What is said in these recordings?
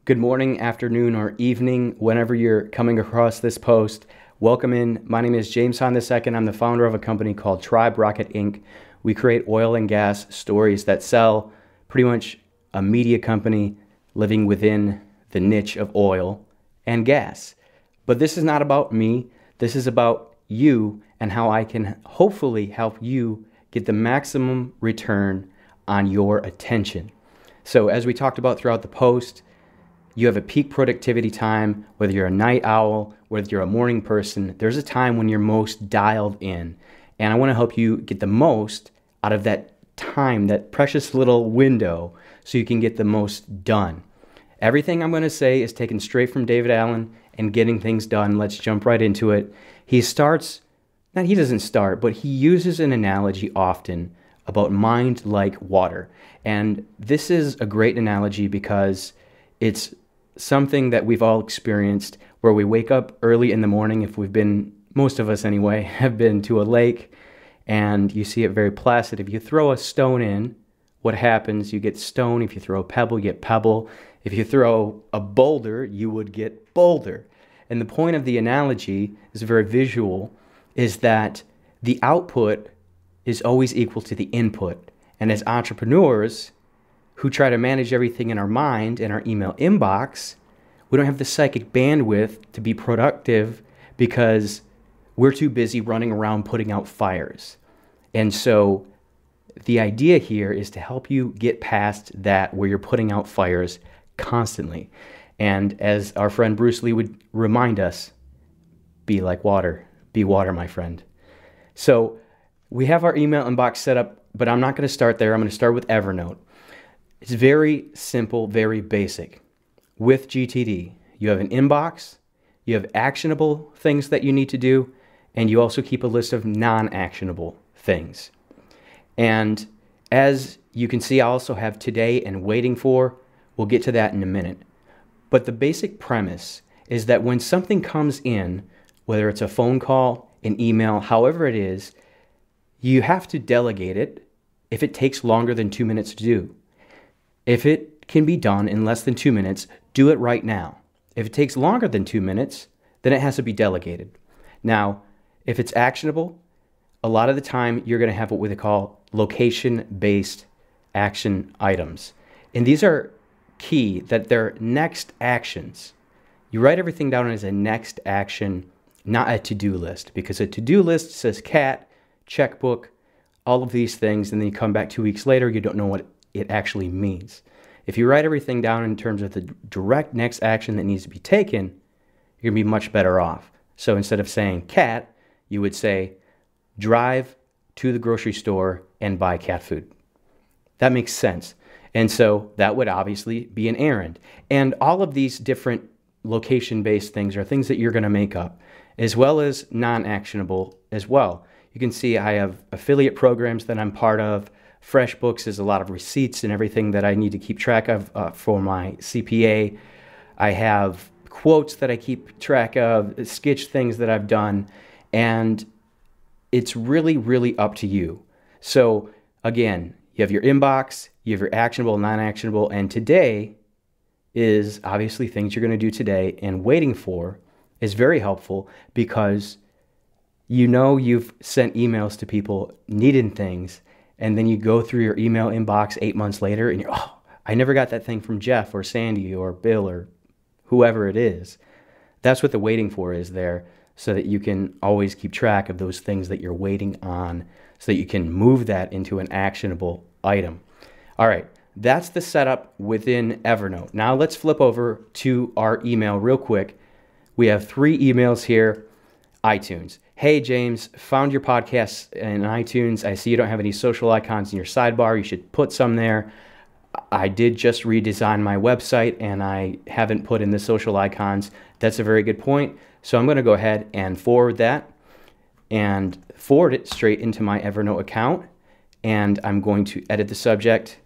Good morning, afternoon, or evening, whenever you're coming across this post. Welcome in. My name is James Hahn II. I'm the founder of a company called Tribe Rocket Inc. We create oil and gas stories that sell, pretty much a media company living within the niche of oil and gas. But this is not about me. This is about you and how I can hopefully help you get the maximum return on your attention. So as we talked about throughout the post, you have a peak productivity time, whether you're a night owl, whether you're a morning person, there's a time when you're most dialed in. And I want to help you get the most out of that time, that precious little window, so you can get the most done. Everything I'm going to say is taken straight from David Allen and Getting Things Done. Let's jump right into it. He doesn't start, but he uses an analogy often about mind like water. And this is a great analogy because it's something that we've all experienced where we wake up early in the morning, if we've been, most of us anyway, have been to a lake, and you see it very placid. If you throw a stone in, what happens? You get stone. If you throw a pebble, you get pebble. If you throw a boulder, you would get boulder. And the point of the analogy is very visual, is that the output is always equal to the input. And as entrepreneurs who try to manage everything in our mind and our email inbox, we don't have the psychic bandwidth to be productive because we're too busy running around putting out fires. And so the idea here is to help you get past that where you're putting out fires constantly. And as our friend Bruce Lee would remind us, be like water. Be water, my friend. So we have our email inbox set up, but I'm not going to start there. I'm going to start with Evernote. It's very simple, very basic. With GTD, you have an inbox, you have actionable things that you need to do, and you also keep a list of non-actionable things. And as you can see, I also have today and waiting for. We'll get to that in a minute. But the basic premise is that when something comes in, whether it's a phone call, an email, however it is, you have to delegate it if it takes longer than 2 minutes to do. If it can be done in less than 2 minutes, do it right now. If it takes longer than 2 minutes, then it has to be delegated. Now, if it's actionable, a lot of the time you're going to have what we call location-based action items. And these are key, that they're next actions. You write everything down as a next action, not a to-do list, because a to-do list says cat, checkbook, all of these things, and then you come back 2 weeks later, you don't know what it actually means. If you write everything down in terms of the direct next action that needs to be taken, you're going to be much better off. So instead of saying cat, you would say drive to the grocery store and buy cat food. That makes sense. And so that would obviously be an errand. And all of these different location-based things are things that you're going to make up, as well as non-actionable as well. You can see I have affiliate programs that I'm part of. FreshBooks is a lot of receipts and everything that I need to keep track of for my CPA. I have quotes that I keep track of, sketch things that I've done, and it's really, really up to you. So again, you have your inbox, you have your actionable, non-actionable, and today is obviously things you're going to do today, and waiting for is very helpful because you know you've sent emails to people needing things, and then you go through your email inbox 8 months later and you're, oh, I never got that thing from Jeff or Sandy or Bill or whoever it is. That's what the waiting for is there, so that you can always keep track of those things that you're waiting on, so that you can move that into an actionable item. All right, that's the setup within Evernote. Now let's flip over to our email real quick. We have 3 emails here. iTunes. Hey, James, found your podcast in iTunes. I see you don't have any social icons in your sidebar. You should put some there. I did just redesign my website and I haven't put in the social icons. That's a very good point. So I'm going to go ahead and forward that and forward it straight into my Evernote account. And I'm going to edit the subject.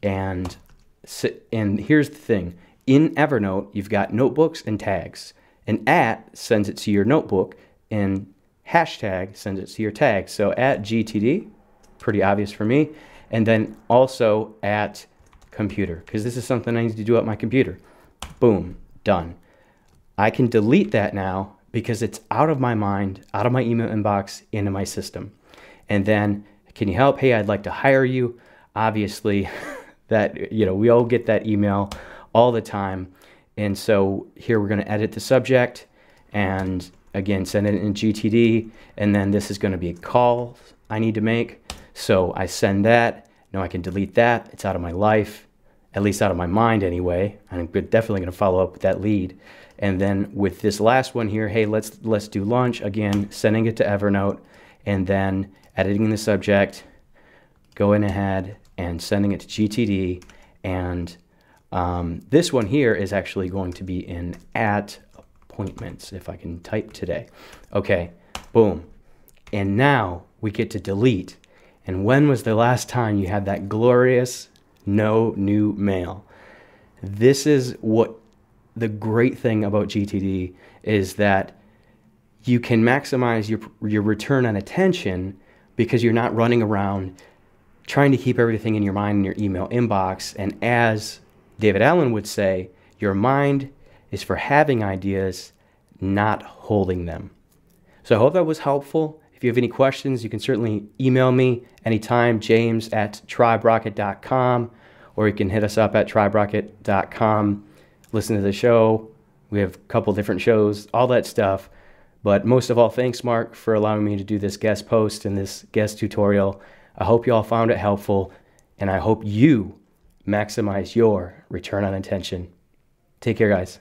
And here's the thing. In Evernote, you've got notebooks and tags. An @ sends it to your notebook, and hashtag sends it to your tag. So @GTD, pretty obvious for me. And then also @computer, because this is something I need to do at my computer. Boom, done. I can delete that now because it's out of my mind, out of my email inbox, into my system. And then, can you help? Hey, I'd like to hire you. Obviously, that, we all get that email all the time. And so here we're going to edit the subject and again, send it in GTD. And then this is going to be a call I need to make. So I send that. Now I can delete that. It's out of my life, at least out of my mind anyway. I'm definitely going to follow up with that lead. And then with this last one here, hey, let's do lunch. Again, sending it to Evernote and then editing the subject, going ahead and sending it to GTD. And this one here is actually going to be in at appointments, if I can type today. Okay, boom. And now we get to delete. And when was the last time you had that glorious no new mail? This is what the great thing about GTD is, that you can maximize your return on attention because you're not running around trying to keep everything in your mind in your email inbox. And as David Allen would say, your mind is for having ideas, not holding them. So I hope that was helpful. If you have any questions, you can certainly email me anytime, james@triberocket.com, or you can hit us up at triberocket.com. Listen to the show. We have a couple different shows, all that stuff. But most of all, thanks, Mark, for allowing me to do this guest post and this guest tutorial. I hope you all found it helpful, and I hope you maximize your return on attention. Take care, guys.